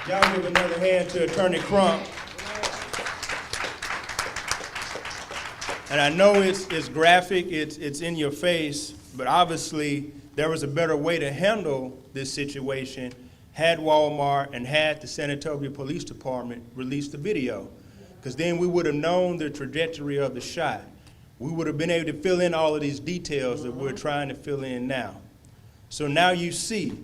Y'all give another hand to Attorney Crump. And I know it's graphic, it's in your face, but obviously there was a better way to handle this situation had Walmart and had the San Antonio Police Department released the video. Because then we would have known the trajectory of the shot. We would have been able to fill in all of these details that we're trying to fill in now. So now you see,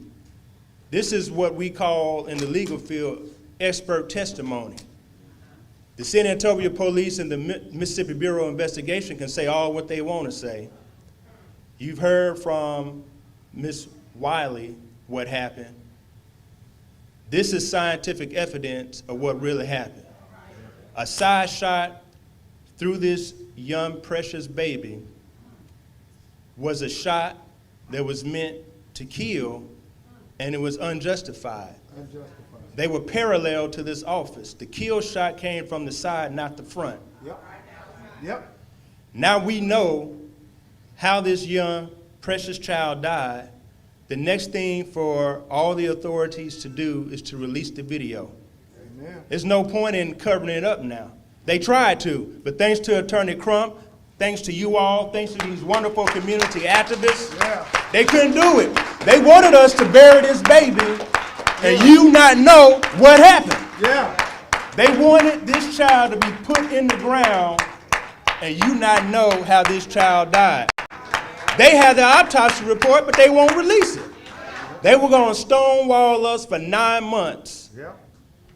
this is what we call in the legal field expert testimony. The San Antonio Police and the Mississippi Bureau of Investigation can say all what they want to say. You've heard from Ms. Wiley what happened. This is scientific evidence of what really happened. A side shot through this young, precious baby was a shot that was meant to kill, and it was unjustified. They were parallel to this office. The kill shot came from the side, not the front. Yep. Now we know how this young, precious child died. The next thing for all the authorities to do is to release the video. Amen. There's no point in covering it up now. They tried to, but thanks to Attorney Crump, thanks to you all, thanks to these wonderful community activists, they couldn't do it. They wanted us to bury this baby and you not know what happened. They wanted this child to be put in the ground and you not know how this child died. They had the autopsy report, but they won't release it. They were going to stonewall us for 9 months,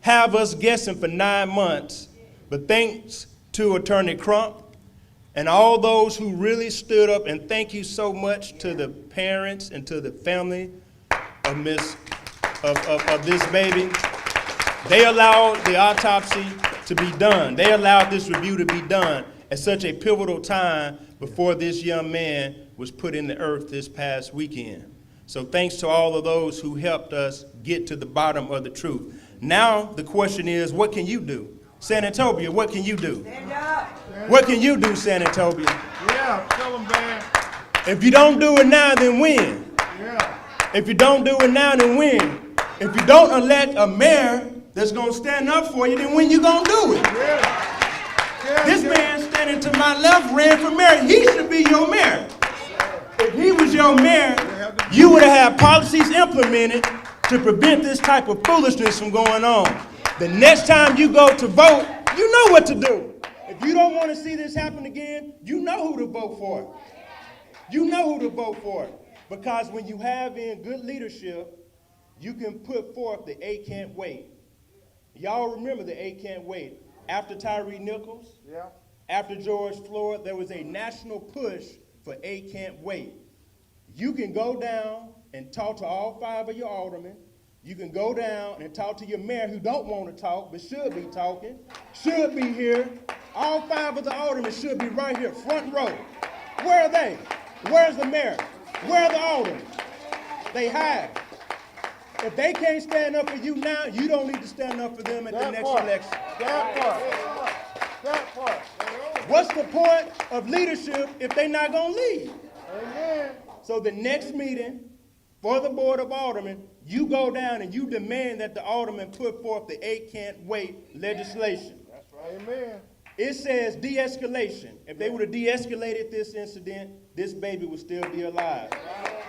have us guessing for 9 months. But thanks to Attorney Crump and all those who really stood up, and thank you so much to the parents and to the family of this baby. They allowed the autopsy to be done. They allowed this review to be done at such a pivotal time before this young man was put in the earth this past weekend. So thanks to all of those who helped us get to the bottom of the truth. Now the question is, what can you do? San Antonio, what can you do? Stand up. What can you do, San Antonio? Tell them, man. If you don't do it now, then when? Yeah. If you don't do it now, then when? If you don't elect a mayor that's going to stand up for you, then when you going to do it? This man standing to my left ran for mayor. He should be your mayor. If he was your mayor, you would have had policies implemented to prevent this type of foolishness from going on. The next time you go to vote, you know what to do. If you don't want to see this happen again, you know who to vote for. You know who to vote for. Because when you have in good leadership, you can put forth the "A can't wait." Y'all remember the "A can't wait." After Tyree Nichols, after George Floyd, there was a national push for "A can't wait." You can go down and talk to all 5 of your aldermen. You can go down and talk to your mayor who don't want to talk but should be talking, should be here. All 5 of the aldermen should be right here, front row. Where are they? Where's the mayor? Where are the aldermen? They hide. If they can't stand up for you now, you don't need to stand up for them at the next election. That part. What's the point of leadership if they're not going to lead? Amen. So the next meeting for the Board of Aldermen, you go down and you demand that the aldermen put forth the "A can't wait" legislation. That's right. Amen. It says de-escalation. If they would have de-escalated this incident, this baby would still be alive.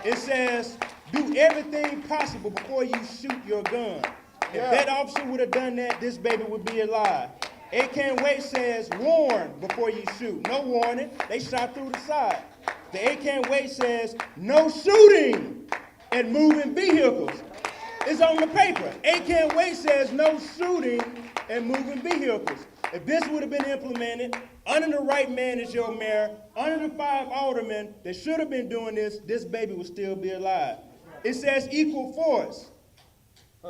It says do everything possible before you shoot your gun. If that officer would have done that, this baby would be alive. "A can't wait" says warn before you shoot. No warning. They shot through the side. The "A can't wait" says no shooting at moving vehicles. It's on the paper. "A can't wait" says no shooting at moving vehicles. If this would have been implemented under the right man as your mayor, under the 5 aldermen that should have been doing this baby would still be alive. It says equal force.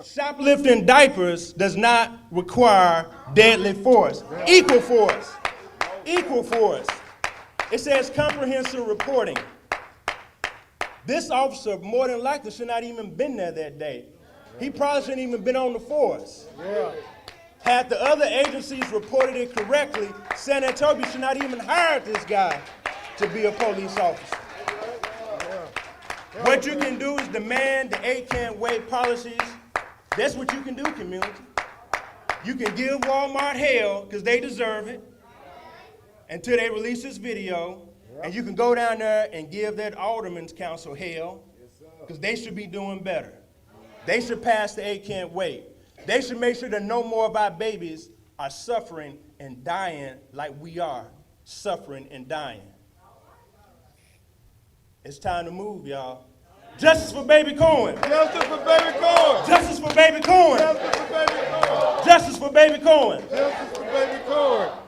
Shoplifting diapers does not require deadly force. Equal force. Equal force. It says comprehensive reporting. This officer more than likely should not even been there that day. He probably shouldn't even been on the force. Had the other agencies reported it correctly, San Antonio should not even hire this guy to be a police officer. What you can do is demand the "A can't wait" policies That's what you can do, community. You can give Walmart hell because they deserve it until they release this video. And you can go down there and give that Alderman's Council hell because they should be doing better. They should pass the Can't Wait. They should make sure that no more of our babies are suffering and dying like we are suffering and dying. It's time to move, y'all. Justice for baby Cohen. Justice for baby Cohen. Justice for baby Cohen. Justice for baby Cohen. Justice for baby Cohen. Justice for baby Cohen.